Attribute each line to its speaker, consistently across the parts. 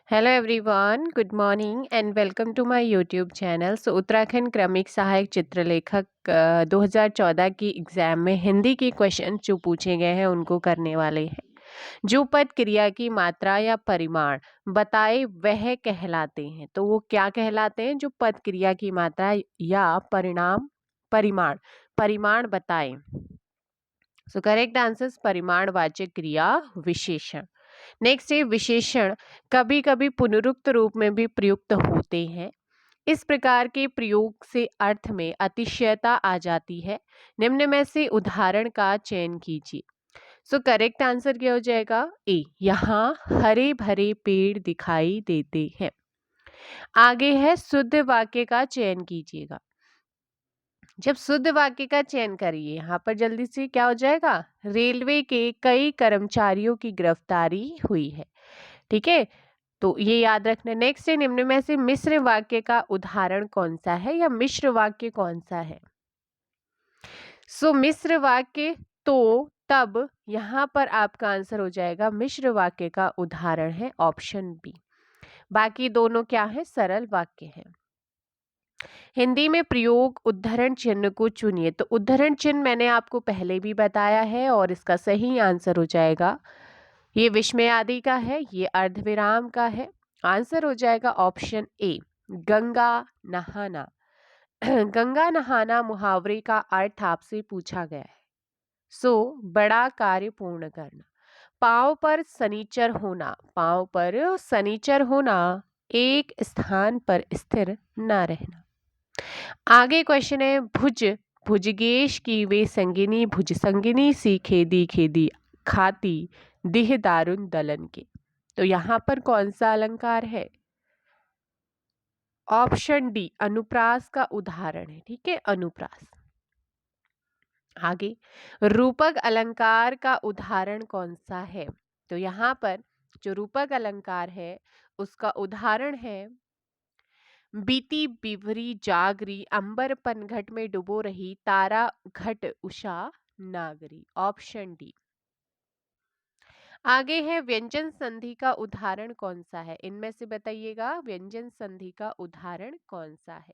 Speaker 1: Hello everyone, good morning and welcome to my YouTube channel. Uttarakhand क्रमिक सहायक चित्रलेखक 2014 की exam में हिंदी के क्वेश्चन जो पूछे गए हैं उनको करने वाले हैं। जो पद क्रिया की मात्रा या परिमाण बताए वह कहलाते हैं। तो वो क्या कहलाते हैं? जो पद क्रिया की मात्रा या परिमाण परिमाण बताए। सो करेक्ट आंसर परिमाणवाचक क्रिया विशेषण। नेक्स्ट है विशेषण कभी कभी पुनरुक्त रूप में भी प्रयुक्त होते हैं। इस प्रकार के प्रयोग से अर्थ में अतिशयता आ जाती है। निम्न में से उदाहरण का चयन कीजिए। सो करेक्ट आंसर क्या हो जाएगा? ए, यहाँ हरे भरे पेड़ दिखाई देते हैं। आगे है शुद्ध वाक्य का चयन कीजिएगा। जब शुद्ध वाक्य का चयन करिए, यहाँ पर जल्दी से क्या हो जाएगा? रेलवे के कई कर्मचारियों की गिरफ्तारी हुई है। ठीक है, तो ये याद रखना। नेक्स्ट है निम्न में से मिश्र वाक्य का उदाहरण कौन सा है या मिश्र वाक्य कौन सा है? मिश्र वाक्य तो तब यहाँ पर आपका आंसर हो जाएगा मिश्र वाक्य का उदाहरण है ऑप्शन बी। बाकी दोनों क्या है? सरल वाक्य है। हिंदी में प्रयोग उद्धरण चिन्ह को चुनिए। तो उद्धरण चिन्ह मैंने आपको पहले भी बताया है और इसका सही आंसर हो जाएगा, ये विस्मय आदि का है, ये अर्धविराम का है। आंसर हो जाएगा ऑप्शन ए, गंगा नहाना। गंगा नहाना मुहावरे का अर्थ आपसे पूछा गया है। बड़ा कार्य पूर्ण करना। पांव पर सनीचर होना, पांव पर सनीचर होना, एक स्थान पर स्थिर न रहना। आगे क्वेश्चन है भुजगेश की वे संगिनी भुज संगिनी सी खेदी खेदी खाती दिह दारुन दलन के। तो यहाँ पर कौन सा अलंकार है? ऑप्शन डी, अनुप्रास का उदाहरण है। ठीक है, अनुप्रास। आगे रूपक अलंकार का उदाहरण कौन सा है? तो यहाँ पर जो रूपक अलंकार है उसका उदाहरण है बीती बिवरी जागरी अंबर पनघट में डुबो रही तारा घट उषा नागरी। Option D. आगे है व्यंजन संधि का उदाहरण कौन सा है? इनमें से बताइएगा व्यंजन संधि का उदाहरण कौन सा है?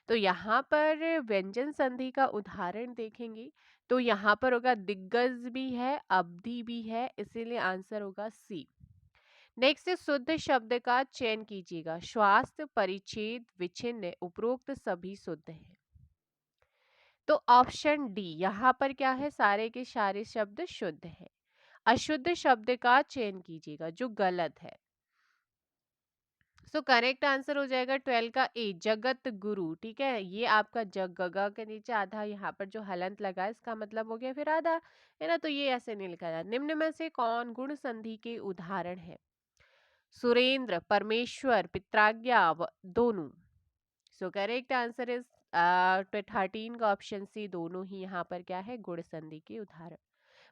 Speaker 1: तो यहाँ पर व्यंजन संधि का उदाहरण देखेंगे तो यहाँ पर होगा दिग्गज भी है, अवधि भी है, इसीलिए आंसर होगा सी। नेक्स्ट शुद्ध शब्द का चयन कीजिएगा। स्वास्थ्य, परिच्छेद, विच्छिन्न, उपरोक्त सभी शुद्ध हैं। तो ऑप्शन डी, यहाँ पर क्या है? सारे के सारे शब्द शुद्ध हैं। अशुद्ध शब्द का चयन कीजिएगा जो गलत है। करेक्ट आंसर हो जाएगा 12 का ए, जगत गुरु। ठीक है, ये आपका जगगा के नीचे आधा यहाँ पर जो हलंत लगा है इसका मतलब हो गया फिर आधा, है ना? तो ये ऐसे नहीं लिखा जाता। निम्न में से कौन गुण संधि के उदाहरण है? सुरेंद्र, परमेश्वर, पित्राज्ञा, दोनों। करेक्ट आंसर इज 13 का ऑप्शन सी, दोनों ही यहाँ पर क्या है? गुण संधि के उदाहरण।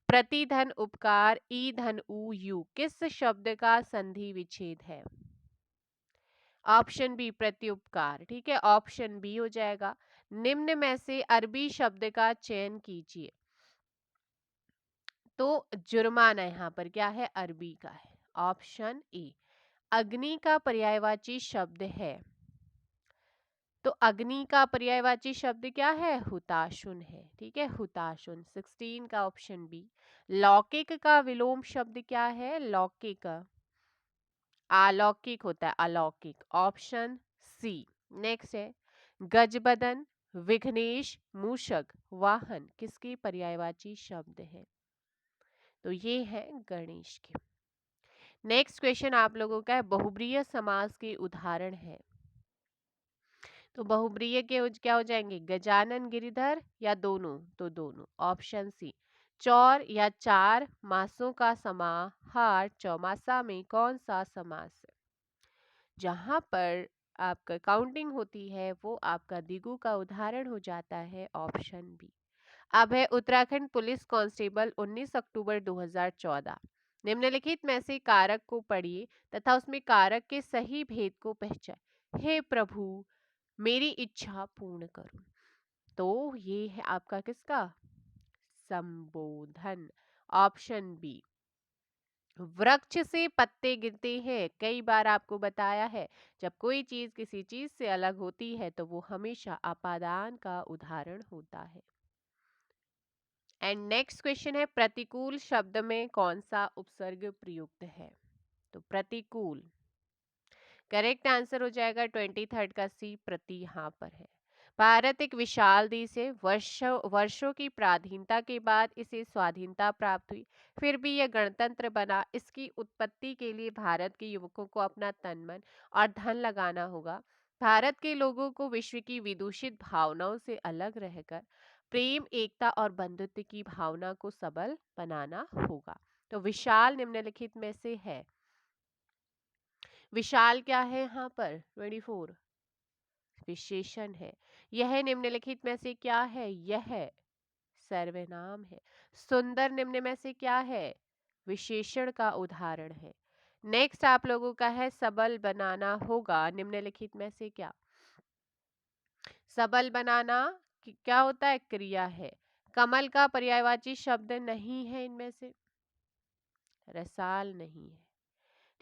Speaker 1: प्रतिधन, उपकार, ई धन उ यू किस शब्द का संधि विच्छेद है? ऑप्शन बी, प्रत्युपकार। ठीक है, ऑप्शन बी हो जाएगा। निम्न में से अरबी शब्द का चयन कीजिए। तो जुर्माना यहाँ पर क्या है? अरबी का है। Option A. अग्नि का पर्यायवाची शब्द है, तो अग्नि का पर्यायवाची शब्द क्या है? हुताशुन है। ठीक है, हुताशुन। 16 का ऑप्शन बी। लौकिक का विलोम शब्द क्या है? लौकिक अलौकिक होता है, अलौकिक। Option C. नेक्स्ट है गजबदन, विघ्नेश, मूषक, वाहन किसकी पर्यायवाची शब्द है? तो ये है गणेश के। नेक्स्ट क्वेश्चन आप लोगों का है बहुब्रीय समास के उदाहरण है। तो बहुब्रीय के क्या हो जाएंगे? गजानन, गिरिधर या दोनों? तो दोनों। Option C. चौर या चार मासों का समाहार चौमासा में कौन सा समास है? जहां पर आपका काउंटिंग होती है वो आपका दिगु का उदाहरण हो जाता है। Option B. अब है उत्तराखंड पुलिस कांस्टेबल 19 अक्टूबर 2014। निम्नलिखित में से कारक को पढ़िए तथा उसमें कारक के सही भेद को पहचान। हे प्रभु, मेरी इच्छा पूर्ण करो। तो ये है आपका किसका? संबोधन। Option B. वृक्ष से पत्ते गिरते हैं, कई बार आपको बताया है। जब कोई चीज किसी चीज से अलग होती है तो वो हमेशा अपादान का उदाहरण होता है। एंड नेक्स्ट क्वेश्चन है, प्रतिकूल शब्द में कौन सा उपसर्ग प्रयुक्त है? तो प्रतिकूल, करेक्ट आंसर हो जाएगा 23 का सी, प्रति यहाँ पर है। भारत एक विशाल देश है। वर्षों वर्षों की पराधीनता के बाद इसे स्वाधीनता प्राप्त हुई, फिर भी यह गणतंत्र बना। इसकी उत्पत्ति के लिए भारत के युवकों को अपना तन मन और धन लगाना होगा। भारत के लोगों को विश्व की विदूषित भावनाओं से अलग रहकर प्रेम, एकता और बंधुत्व की भावना को सबल बनाना होगा। तो विशाल निम्नलिखित में से है। विशाल क्या है यहाँ पर? 24 विशेषण है। यह निम्नलिखित में से क्या है? यह सर्वनाम है। सुंदर निम्न में से क्या है? विशेषण का उदाहरण है। नेक्स्ट आप लोगों का है, सबल बनाना होगा, निम्नलिखित में से क्या? सबल बनाना क्या होता है? क्रिया है। कमल का पर्यायवाची शब्द नहीं है इनमें से, रसाल नहीं है।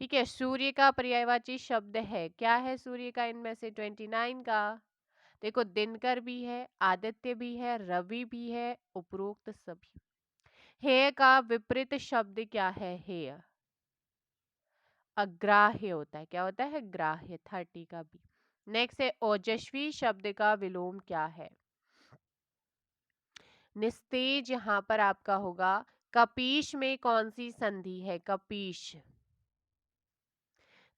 Speaker 1: ठीक है, सूर्य का पर्यायवाची शब्द है, क्या है सूर्य का इनमें से? 29 का देखो, दिनकर भी है, आदित्य भी है, रवि भी है, उपरोक्त सभी। हेय का विपरीत शब्द क्या है? हेय अग्राह्य होता है, क्या होता है? ग्राह्य। 30 का भी। नेक्स्ट है, ओजस्वी शब्द का विलोम क्या है? निस्तेज यहाँ पर आपका होगा। कपीश में कौन सी संधि है? कपीश,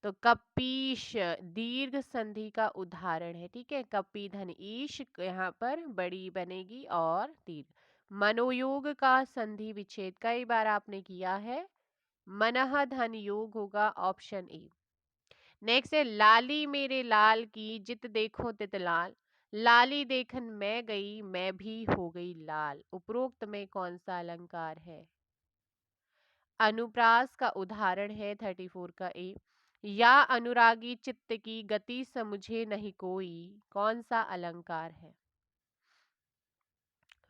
Speaker 1: तो कपीश दीर्घ संधि का उदाहरण है। ठीक है, कपी धन ईश यहाँ पर बड़ी बनेगी और दीर्घ। मनोयोग का संधि विच्छेद कई बार आपने किया है, मनः धन योग होगा, ऑप्शन ए। नेक्स्ट है, लाली मेरे लाल की जित देखो तित लाल, लाली देखन मैं गई मैं भी हो गई लाल। उपरोक्त में कौन सा अलंकार है? अनुप्रास का उदाहरण है 34 का ए। या अनुरागी चित्त की गति समझे नहीं कोई, कौन सा अलंकार है?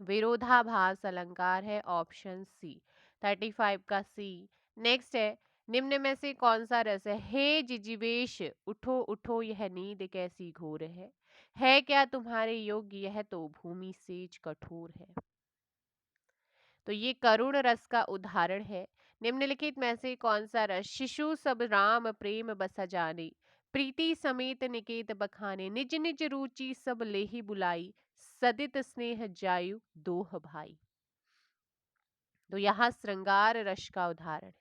Speaker 1: विरोधाभास अलंकार है, ऑप्शन सी। 35 का सी। नेक्स्ट है, निम्न में से कौन सा रस है? हे जिजीवेश उठो उठो यह नींद कैसी घोर है क्या तुम्हारे योग्य यह तो भूमि सेज कठोर है। तो ये करुण रस का उदाहरण है। निम्नलिखित में से कौन सा रस? शिशु सब राम प्रेम बसा जाने, प्रीति समेत निकेत बखाने, निज निज रुचि सब लेहि बुलाई, सदित स्नेह जायु दोह भाई। तो यहाँ श्रृंगार रस का उदाहरण है।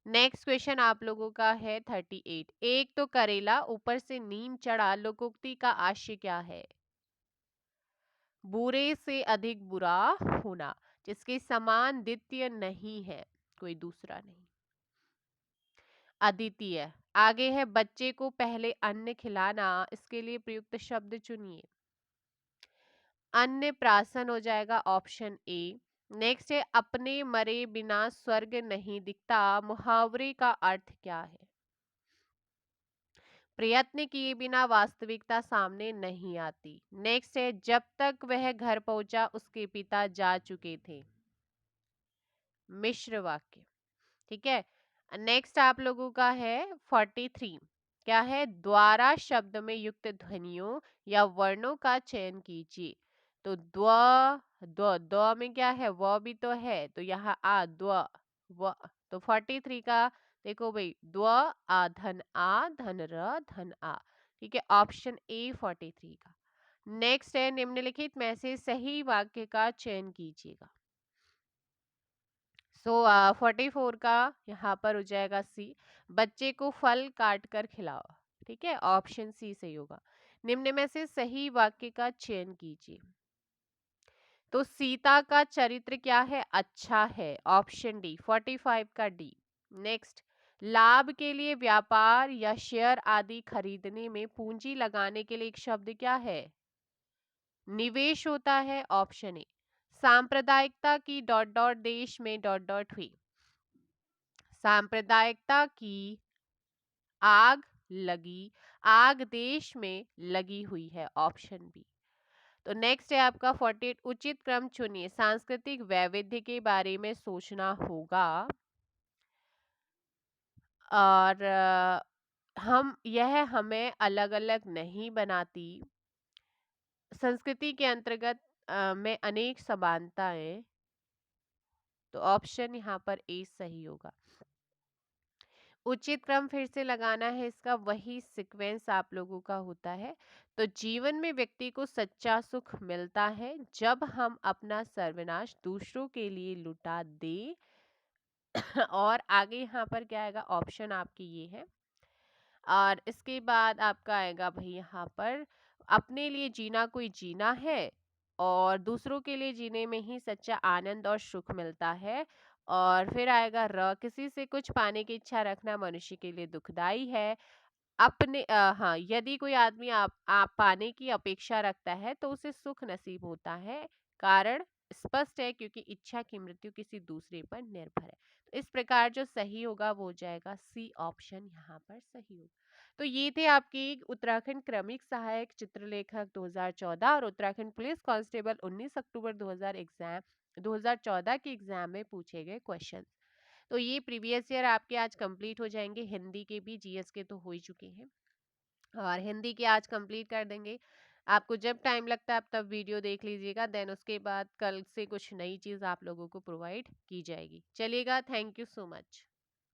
Speaker 1: नेक्स्ट क्वेश्चन आप लोगों का है 38। एक तो करेला ऊपर से नीम चढ़ा, लोकोक्ति का आशय क्या है? बुरे से अधिक बुरा होना, जिसके समान द्वितीय नहीं है, कोई दूसरा नहीं, अद्वितीय। आगे है, बच्चे को पहले अन्न खिलाना, इसके लिए प्रयुक्त शब्द चुनिए। अन्न प्राशन हो जाएगा, ऑप्शन ए। नेक्स्ट है, अपने मरे बिना स्वर्ग नहीं दिखता, मुहावरे का अर्थ क्या है? प्रयत्न किए बिना वास्तविकता सामने नहीं आती। नेक्स्ट है, जब तक वह घर पहुंचा उसके पिता जा चुके थे, मिश्र वाक्य। ठीक है, नेक्स्ट आप लोगों का है 43। क्या है? द्वारा शब्द में युक्त ध्वनियों या वर्णों का चयन कीजिए। तो द्व द्व द्व में क्या है? व भी तो है, तो यहाँ आ द्व व। तो 43 का देखो भाई, द्व आ धन र धन आ। ठीक है, ऑप्शन ए 43 का। नेक्स्ट है, निम्नलिखित में से सही वाक्य का चयन कीजिएगा। 44 का यहाँ पर हो जाएगा सी, बच्चे को फल काट कर खिलाओ। ठीक है, ऑप्शन सी सही होगा। निम्न में से सही वाक्य का चयन कीजिए। तो सीता का चरित्र क्या है? अच्छा है, ऑप्शन डी 45 का डी। नेक्स्ट, लाभ के लिए व्यापार या शेयर आदि खरीदने में पूंजी लगाने के लिए एक शब्द क्या है? निवेश होता है, ऑप्शन ए। सांप्रदायिकता की डॉट डॉट देश में डॉट डॉट हुई, सांप्रदायिकता की आग लगी, आग देश में लगी हुई है, ऑप्शन बी। तो नेक्स्ट है आपका 48। उचित क्रम चुनिए, सांस्कृतिक वैविध्य के बारे में सोचना होगा। और हम यह हमें अलग-अलग नहीं बनाती। संस्कृति के अंतर्गत में अनेक समानताएँ, तो ऑप्शन यहाँ पर ए सही होगा। उचित क्रम फिर से लगाना है इसका, वही सीक्वेंस आप लोगों का होता है। तो जीवन में व्यक्ति को सच्चा सुख मिलता है जब हम अपना सर्वनाश दूसरों के लिए लुटा दें। और आगे यहाँ पर क्या आएगा, ऑप्शन आपकी ये है। और इसके बाद आपका आएगा भाई यहाँ पर, अपने लिए जीना कोई जीना है और दूसरों के लिए जीने में ही सच्चा आनंद और सुख मिलता है। और फिर आएगा र, किसी से कुछ पाने की इच्छा रखना मनुष्य के लिए दुखदाई है। अपने हाँ, यदि कोई आदमी आप पाने की अपेक्षा रखता है तो उसे सुख नसीब होता है। कारण स्पष्ट है क्योंकि इच्छा की मृत्यु किसी दूसरे पर निर्भर है। तो इस प्रकार जो सही होगा वो हो जाएगा सी ऑप्शन, यहाँ पर सही होगा। तो ये थे आपकी उत्तराखंड क्रमिक सहायक चित्रलेखक 2014 और उत्तराखंड पुलिस कांस्टेबल 19 अक्टूबर 2014 के एग्जाम में पूछे गए क्वेश्चन। तो ये प्रीवियस ईयर आपके आज कंप्लीट हो जाएंगे। हिंदी के भी, जीएस के तो हो ही चुके हैं और हिंदी के आज कंप्लीट कर देंगे। आपको जब टाइम लगता है आप तब वीडियो देख लीजिएगा, देन उसके बाद कल से कुछ नई चीज़ आप लोगों को प्रोवाइड की जाएगी। चलिएगा, थैंक यू सो मच।